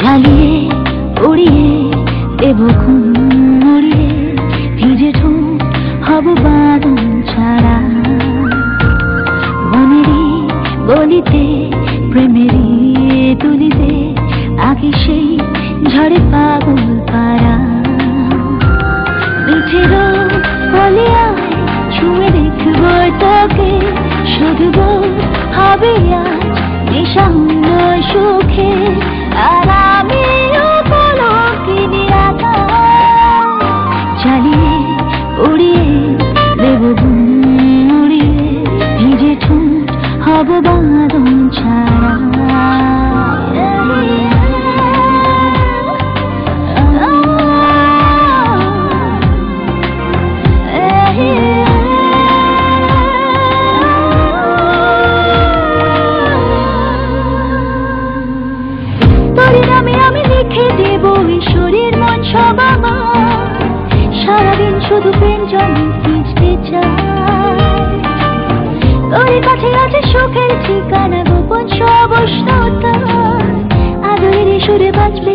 ঝালিয়ে উড়িয়ে দেব ঘুম উড়িয়ে ভিজে ঠোঁট হব বাদন ছাড়া মনেরই গলিতে প্রেমেরই তুলিতে আগে সেই ঝড়ে পাগল পারা মিঠের বলিয়া ছুঁয়ে দেখব তোকে শুধু বল হবে আজ নিঃসঙ্গ সুখে আর আমিও পলকিনি একা চালিয়ে উড়িয়ে দেব উড়িয়ে ভিজে ঠোঁট হব বাঁধন ছাড়া সারাদিন শুধু প্রেম জমি ভিজতে চাই তোর কাছে আছে সুখের ঠিকানা গোপন সব উষ্ণতা আদরের সুরে বাজবে